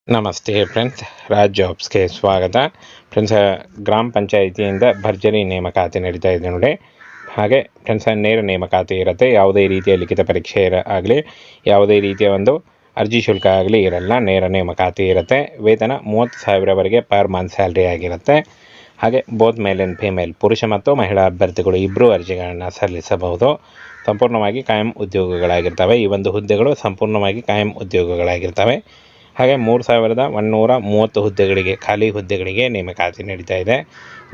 ನಮಸ್ತೆ ಫ್ರೆಂಡ್ಸ್, ರಾಜ್ ಜಾಬ್ಸ್ಗೆ ಸ್ವಾಗತ. ಫ್ರೆಂಡ್ಸ್, ಗ್ರಾಮ ಪಂಚಾಯಿತಿಯಿಂದ ಭರ್ಜರಿ ನೇಮಕಾತಿ ನಡೀತಾ ಇದೆ ನೋಡಿ. ಹಾಗೆ ಫ್ರೆಂಡ್ಸ್, ನೇರ ನೇಮಕಾತಿ ಇರುತ್ತೆ. ಯಾವುದೇ ರೀತಿಯ ಲಿಖಿತ ಪರೀಕ್ಷೆ ಆಗಲಿ, ಯಾವುದೇ ರೀತಿಯ ಒಂದು ಅರ್ಜಿ ಶುಲ್ಕ ಆಗಲಿ ಇರಲ್ಲ. ನೇರ ನೇಮಕಾತಿ ಇರುತ್ತೆ. ವೇತನ 30,000ವರೆಗೆ ಪರ್ ಮಂತ್ ಸ್ಯಾಲ್ರಿ ಆಗಿರುತ್ತೆ. ಹಾಗೆ ಬೋತ್ ಮೇಲ್ ಆ್ಯಂಡ್ ಫಿಮೇಲ್, ಪುರುಷ ಮತ್ತು ಮಹಿಳಾ ಅಭ್ಯರ್ಥಿಗಳು ಇಬ್ಬರು ಅರ್ಜಿಗಳನ್ನು ಸಲ್ಲಿಸಬಹುದು. ಸಂಪೂರ್ಣವಾಗಿ ಕಾಯಂ ಉದ್ಯೋಗಗಳಾಗಿರ್ತವೆ. ಈ ಒಂದು ಹುದ್ದೆಗಳು ಸಂಪೂರ್ಣವಾಗಿ ಕಾಯಂ ಉದ್ಯೋಗಗಳಾಗಿರ್ತವೆ. ಹಾಗೆ 3,130 ಹುದ್ದೆಗಳಿಗೆ, ಖಾಲಿ ಹುದ್ದೆಗಳಿಗೆ ನೇಮಕಾತಿ ನಡೀತಾ ಇದೆ.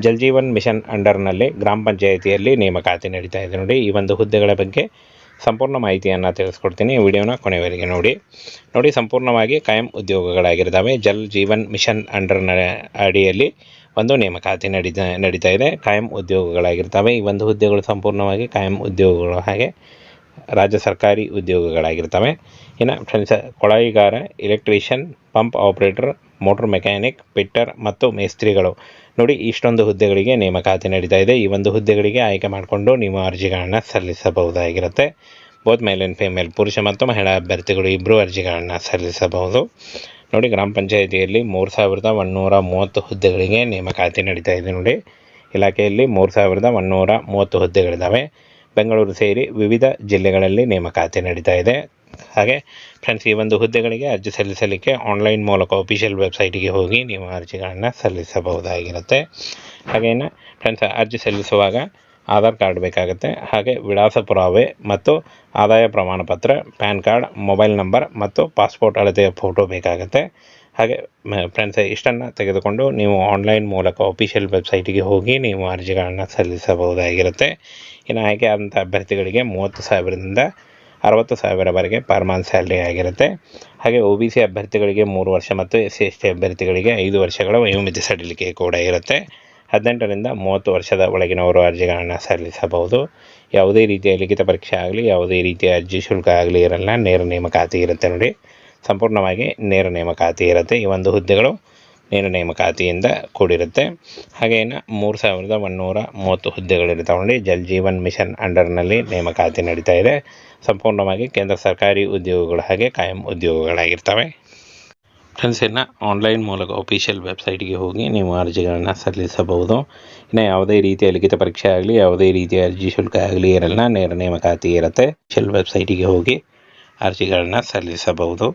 ಜಲ್ ಜೀವನ್ ಮಿಷನ್ ಅಂಡರ್ನಲ್ಲಿ ಗ್ರಾಮ ಪಂಚಾಯಿತಿಯಲ್ಲಿ ನೇಮಕಾತಿ ನಡೀತಾ ಇದೆ ನೋಡಿ. ಈ ಒಂದು ಹುದ್ದೆಗಳ ಬಗ್ಗೆ ಸಂಪೂರ್ಣ ಮಾಹಿತಿಯನ್ನು ತಿಳಿಸ್ಕೊಡ್ತೀನಿ. ವಿಡಿಯೋನ ಕೊನೆವರೆಗೆ ನೋಡಿ. ಸಂಪೂರ್ಣವಾಗಿ ಕಾಯಂ ಉದ್ಯೋಗಗಳಾಗಿರ್ತವೆ. ಜಲ್ ಜೀವನ್ ಮಿಷನ್ ಅಂಡರ್ನ ಅಡಿಯಲ್ಲಿ ಒಂದು ನೇಮಕಾತಿ ನಡೀತಾ ಇದೆ. ಕಾಯಂ ಉದ್ಯೋಗಗಳಾಗಿರ್ತವೆ. ಈ ಒಂದು ಹುದ್ದೆಗಳು ಸಂಪೂರ್ಣವಾಗಿ ಕಾಯಂ ಉದ್ಯೋಗಗಳು, ಹಾಗೆ ರಾಜ್ಯ ಸರ್ಕಾರಿ ಉದ್ಯೋಗಗಳಾಗಿರ್ತವೆ. ಇನ್ನು ಫ್ರೆಂಡ್ಸ್, ಕೊಳಾಯಿಗಾರ, electrician, pump operator, motor mechanic, fitter ಮತ್ತು ಮೇಸ್ತ್ರಿಗಳು ನೋಡಿ, ಇಷ್ಟೊಂದು ಹುದ್ದೆಗಳಿಗೆ ನೇಮಕಾತಿ ನಡೀತಾ ಇದೆ. ಈ ಒಂದು ಹುದ್ದೆಗಳಿಗೆ ಆಯ್ಕೆ ಮಾಡಿಕೊಂಡು ನೀವು ಅರ್ಜಿಗಳನ್ನು ಸಲ್ಲಿಸಬಹುದಾಗಿರುತ್ತೆ. ಬೋತ್ ಮೇಲ್ ಆ್ಯಂಡ್ ಫಿಮೇಲ್, ಪುರುಷ ಮತ್ತು ಮಹಿಳಾ ಅಭ್ಯರ್ಥಿಗಳು ಇಬ್ಬರು ಅರ್ಜಿಗಳನ್ನು ಸಲ್ಲಿಸಬಹುದು ನೋಡಿ. ಗ್ರಾಮ ಪಂಚಾಯಿತಿಯಲ್ಲಿ 3,130 ಹುದ್ದೆಗಳಿಗೆ ನೇಮಕಾತಿ ನಡೀತಾ ಇದೆ ನೋಡಿ. ಇಲಾಖೆಯಲ್ಲಿ 3,130 ಹುದ್ದೆಗಳಿದ್ದಾವೆ. ಬೆಂಗಳೂರು ಸೇರಿ ವಿವಿಧ ಜಿಲ್ಲೆಗಳಲ್ಲಿ ನೇಮಕಾತಿ ನಡೀತಾ ಇದೆ. ಹಾಗೆ ಫ್ರೆಂಡ್ಸ್, ಈ ಒಂದು ಹುದ್ದೆಗಳಿಗೆ ಅರ್ಜಿ ಸಲ್ಲಿಸಲಿಕ್ಕೆ ಆನ್ಲೈನ್ ಮೂಲಕ ಅಫಿಷಿಯಲ್ ವೆಬ್ಸೈಟಿಗೆ ಹೋಗಿ ನೀವು ಅರ್ಜಿಗಳನ್ನು ಸಲ್ಲಿಸಬಹುದಾಗಿರುತ್ತೆ. ಹಾಗೇನು ಫ್ರೆಂಡ್ಸ್, ಅರ್ಜಿ ಸಲ್ಲಿಸುವಾಗ ಆಧಾರ್ ಕಾರ್ಡ್ ಬೇಕಾಗುತ್ತೆ. ಹಾಗೆ ವಿಳಾಸ ಪುರಾವೆ ಮತ್ತು ಆದಾಯ ಪ್ರಮಾಣ ಪತ್ರ, ಪ್ಯಾನ್ ಕಾರ್ಡ್, ಮೊಬೈಲ್ ನಂಬರ್ ಮತ್ತು ಪಾಸ್ಪೋರ್ಟ್ ಅಳತೆಯ ಫೋಟೋ ಬೇಕಾಗುತ್ತೆ. ಹಾಗೆ ಫ್ರೆಂಡ್ಸ್, ಇಷ್ಟನ್ನು ತೆಗೆದುಕೊಂಡು ನೀವು ಆನ್ಲೈನ್ ಮೂಲಕ ಅಫಿಷಿಯಲ್ ವೆಬ್ಸೈಟಿಗೆ ಹೋಗಿ ನೀವು ಅರ್ಜಿಗಳನ್ನು ಸಲ್ಲಿಸಬಹುದಾಗಿರುತ್ತೆ. ಇನ್ನು ಆಯ್ಕೆ ಆದಂಥ ಅಭ್ಯರ್ಥಿಗಳಿಗೆ 30,000ದಿಂದ 60,000ವರೆಗೆ ಪರ್ ಮಂತ್ ಸ್ಯಾಲ್ರಿ ಆಗಿರುತ್ತೆ. ಹಾಗೆ OBC ಅಭ್ಯರ್ಥಿಗಳಿಗೆ 3 ವರ್ಷ ಮತ್ತು SC/ST ಅಭ್ಯರ್ಥಿಗಳಿಗೆ 5 ವರ್ಷಗಳ ವಯೋಮಿತಿ ಸಡಿಲಿಕೆ ಕೂಡ ಇರುತ್ತೆ. 18ರಿಂದ 30 ವರ್ಷದ ಒಳಗಿನವರು ಅರ್ಜಿಗಳನ್ನು ಸಲ್ಲಿಸಬಹುದು. ಯಾವುದೇ ರೀತಿಯ ಲಿಖಿತ ಪರೀಕ್ಷೆ ಆಗಲಿ, ಯಾವುದೇ ರೀತಿಯ ಅರ್ಜಿ ಶುಲ್ಕ ಆಗಲಿ ಇರಲ್ಲ. ನೇರ ನೇಮಕಾತಿ ಇರುತ್ತೆ ನೋಡಿ. ಸಂಪೂರ್ಣವಾಗಿ ನೇರ ನೇಮಕಾತಿ ಇರುತ್ತೆ. ಈ ಒಂದು ಹುದ್ದೆಗಳು ನೇರ ನೇಮಕಾತಿಯಿಂದ ಕೂಡಿರುತ್ತೆ. ಹಾಗೆ ಇನ್ನು 3,130 ಹುದ್ದೆಗಳಿರ್ತಾವೆ ನೋಡಿ. ಜಲ್ ಜೀವನ್ ಮಿಷನ್ ಅಂಡರ್ನಲ್ಲಿ ನೇಮಕಾತಿ ನಡೀತಾ ಇದೆ. ಸಂಪೂರ್ಣವಾಗಿ ಕೇಂದ್ರ ಸರ್ಕಾರಿ ಉದ್ಯೋಗಗಳು, ಹಾಗೆ ಕಾಯಂ ಉದ್ಯೋಗಗಳಾಗಿರ್ತವೆ. ಫ್ರೆಂಡ್ಸ್, ಇನ್ನು ಆನ್ಲೈನ್ ಮೂಲಕ ಅಫಿಷಿಯಲ್ ವೆಬ್ಸೈಟ್ಗೆ ಹೋಗಿ ನೀವು ಅರ್ಜಿಗಳನ್ನು ಸಲ್ಲಿಸಬಹುದು. ಇನ್ನು ಯಾವುದೇ ರೀತಿಯ ಲಿಖಿತ ಪರೀಕ್ಷೆ ಆಗಲಿ, ಯಾವುದೇ ರೀತಿಯ ಅರ್ಜಿ ಶುಲ್ಕ ಆಗಲಿ ಇರಲ್ಲ. ನೇರ ನೇಮಕಾತಿ ಇರುತ್ತೆ. ಅಫಿಷಿಯಲ್ ವೆಬ್ಸೈಟಿಗೆ ಹೋಗಿ ಅರ್ಜಿಗಳನ್ನು ಸಲ್ಲಿಸಬಹುದು.